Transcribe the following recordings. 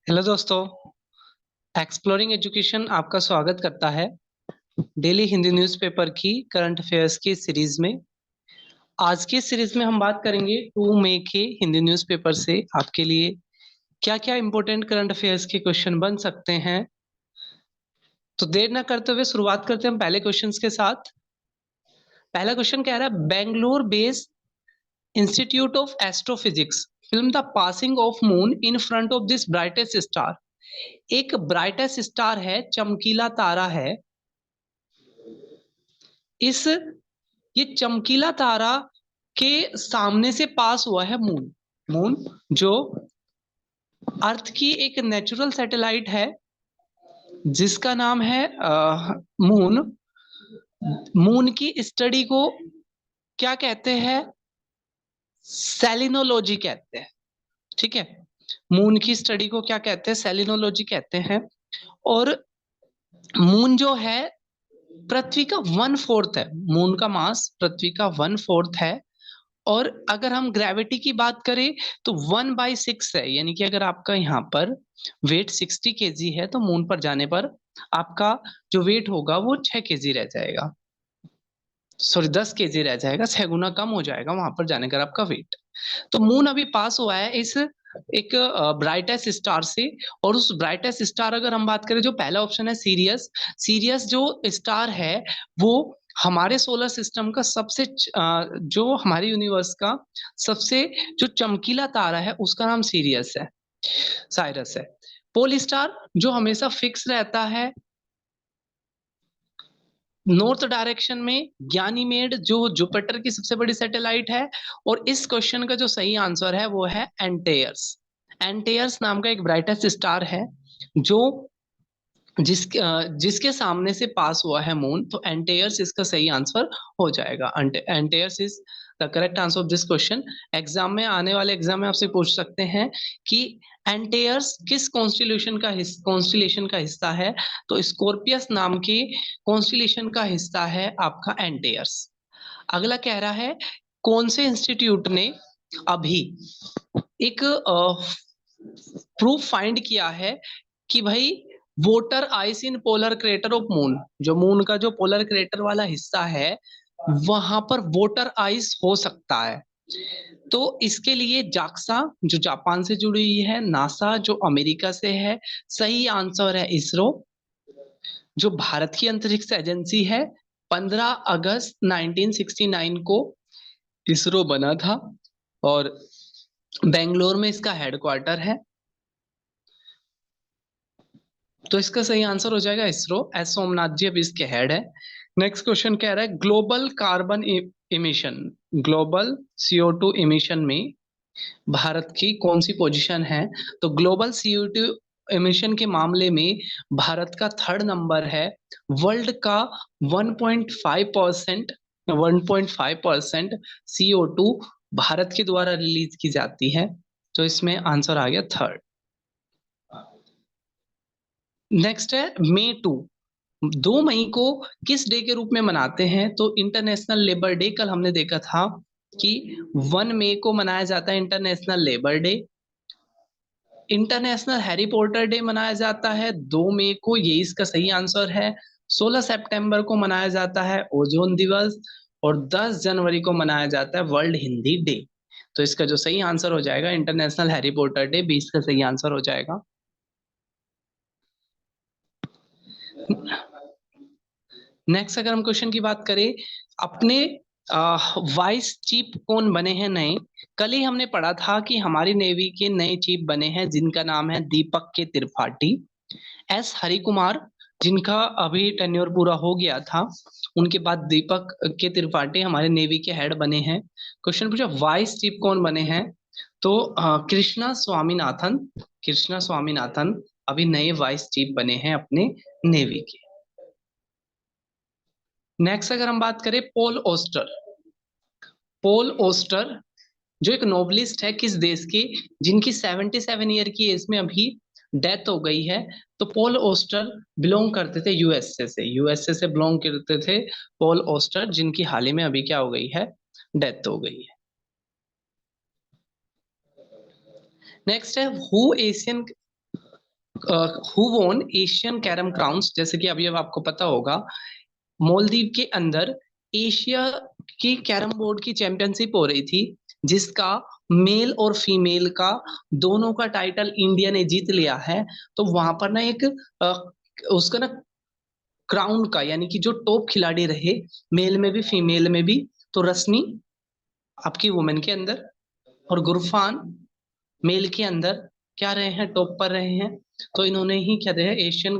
Hello दोस्तों। Exploring education आपका स्वागत करता है डेली हिंदी न्यूज़पेपर की करंट अफेयर्स की सीरीज में। आज की सीरीज में हम बात करेंगे 2 मई के हिंदी न्यूज़पेपर से आपके लिए क्या क्या इंपॉर्टेंट करंट अफेयर्स के क्वेश्चन बन सकते हैं। तो देर न करते हुए शुरुआत करते हैं हम पहले क्वेश्चन के साथ। पहला क्वेश्चन कह रहा है, Bangalore based institute of astrophysics film the passing of moon in front of this brightest star. एक ब्राइटेस्ट स्टार है, चमकीला तारा है। इस ये चमकीला तारा के सामने से पास हुआ है मून। मून जो अर्थ की एक नेचुरल सैटेलाइट है जिसका नाम है मून। मून की स्टडी को क्या कहते हैं? सेलिनोलॉजी कहते हैं। ठीक है, मून की स्टडी को क्या कहते हैं? सेलिनोलॉजी कहते हैं। और मून जो है पृथ्वी का 1/4 है। मून का मास पृथ्वी का 1/4 है। और अगर हम ग्रेविटी की बात करें तो 1/6 है, यानी कि अगर आपका यहाँ पर वेट 60 केजी है तो मून पर जाने पर आपका जो वेट होगा वो 6 केजी रह जाएगा। सॉरी, 10 केजी रह जाएगा, 6 गुना कम हो जाएगा वहां पर जाने का आपका वेट। तो मून अभी पास हुआ है इस एक ब्राइटेस्ट स्टार से। और उस ब्राइटेस्ट स्टार अगर हम बात करें, जो पहला ऑप्शन है सीरियस, सीरियस जो स्टार है वो हमारे सोलर सिस्टम का सबसे जो हमारे यूनिवर्स का सबसे जो चमकीला तारा है उसका नाम सीरियस है, साइरस है। पोल स्टार जो हमेशा फिक्स रहता है नॉर्थ डायरेक्शन में, ज्ञानीमेड जो जुपिटर की सबसे बड़ी सैटेलाइट है। और इस क्वेश्चन का जो सही आंसर है वो है एंटेयर्स। एंटेयर्स नाम का एक ब्राइटेस्ट स्टार है जो जिसके सामने से पास हुआ है मून। तो एंटेयर्स इसका सही आंसर हो जाएगा। एंटेयर्स is the correct answer of this question. Exam में, आने वाले एग्जाम में आपसे पूछ सकते हैं कि एंटेयर्स किस कॉन्स्टिलेशन का हिस्सा है। तो स्कॉर्पियस नाम की कॉन्स्टिलेशन का हिस्सा है आपका एंटेयर्स। अगला कह रहा है, कौन से इंस्टीट्यूट ने अभी एक प्रूफ फाइंड किया है कि भाई voter ice in polar crater of moon, जो मून का जो पोलर क्रेटर वाला हिस्सा है वहां पर वोटर आइस हो सकता है। तो इसके लिए जाक्सा जो जापान से जुड़ी हुई है, नासा जो अमेरिका से है, सही आंसर है इसरो जो भारत की अंतरिक्ष एजेंसी है। 15 अगस्त 1969 को इसरो बना था और बेंगलोर में इसका हेडक्वार्टर है। तो इसका सही आंसर हो जाएगा इसरो। एस सोमनाथ जी अभी इसके हेड है। नेक्स्ट क्वेश्चन कह रहा है, global carbon emission, global CO2 emission में भारत की कौन सी पोजीशन है? तो ग्लोबल CO2 इमिशन के मामले में भारत का 3rd नंबर है। वर्ल्ड का 1.5% 1.5% CO2 भारत के द्वारा रिलीज की जाती है। तो इसमें आंसर आ गया 3rd। नेक्स्ट है May 2। 2 मई को किस डे के रूप में मनाते हैं? तो इंटरनेशनल लेबर डे। कल हमने देखा था कि 1 मई को मनाया जाता है international labour day. International Harry Potter day मनाया जाता है 2 मई को, ये इसका सही आंसर है। 16 सितंबर को मनाया जाता है ओजोन दिवस। और 10 जनवरी को मनाया जाता है वर्ल्ड हिंदी डे। तो इसका जो सही आंसर हो जाएगा इंटरनेशनल हैरी पॉटर डे, 20 का सही आंसर हो जाएगा। नेक्स्ट अगर हम क्वेश्चन की बात करें, अपने वाइस चीफ कौन बने हैं नए? कल ही हमने पढ़ा था कि हमारी नेवी के नए चीफ बने हैं जिनका नाम है दीपक के त्रिपाठी। एस हरि कुमार जिनका अभी टेन्योर पूरा हो गया था, उनके बाद दीपक के त्रिपाठी हमारे नेवी के हेड बने हैं। क्वेश्चन पूछा वाइस चीफ कौन बने हैं? तो कृष्णा स्वामीनाथन, कृष्णा स्वामीनाथन अभी नए वाइस चीफ बने हैं अपने नेवी के। नेक्स्ट अगर हम बात करें पोल ओस्टर, पोल ओस्टर जो एक नोबलिस्ट है किस देश के, जिनकी 77 ईयर की एज में अभी डेथ हो गई है। तो पोल ओस्टर बिलोंग करते थे यूएसए से, यूएसए से बिलोंग करते थे पोल ओस्टर, जिनकी हाल ही में अभी क्या हो गई है? डेथ हो गई है। नेक्स्ट है हु एशियन हु वोन एशियन कैरम क्राउन्स, जैसे कि अभी अब आपको पता होगा मालदीव के अंदर एशिया की कैरम बोर्ड की चैंपियनशिप हो रही थी, जिसका मेल और फीमेल का दोनों का टाइटल इंडिया ने जीत लिया है। तो वहां पर ना एक उसका ना क्राउन का, यानी कि जो टॉप खिलाड़ी रहे मेल में भी फीमेल में भी, तो रश्मि आपकी वुमेन के अंदर और गुरफान मेल के अंदर क्या रहे हैं, टॉप पर रहे हैं। तो इन्होंने ही क्या रहे, एशियन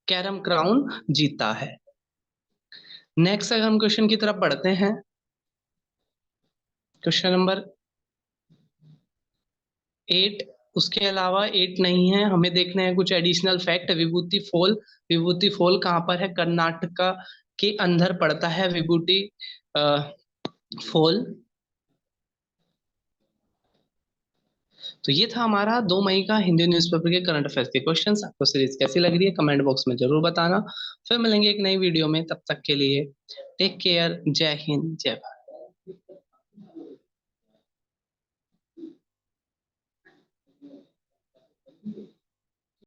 कैरम क्राउन जीता है। नेक्स्ट अगर हम क्वेश्चन की तरफ बढ़ते हैं, क्वेश्चन नंबर 8। उसके अलावा 8 नहीं है, हमें देखना है कुछ एडिशनल फैक्ट। विभूति फॉल, विभूति फॉल कहाँ पर है, कर्नाटका के अंदर पड़ता है विभूति फॉल। तो ये था हमारा 2 मई का हिंदी न्यूज़पेपर के करंट अफेयर्स के क्वेश्चंस। आपको सीरीज कैसी लग रही है कमेंट बॉक्स में जरूर बताना। फिर मिलेंगे एक नई वीडियो में, तब तक के लिए टेक केयर, जय हिंद, जय भारत।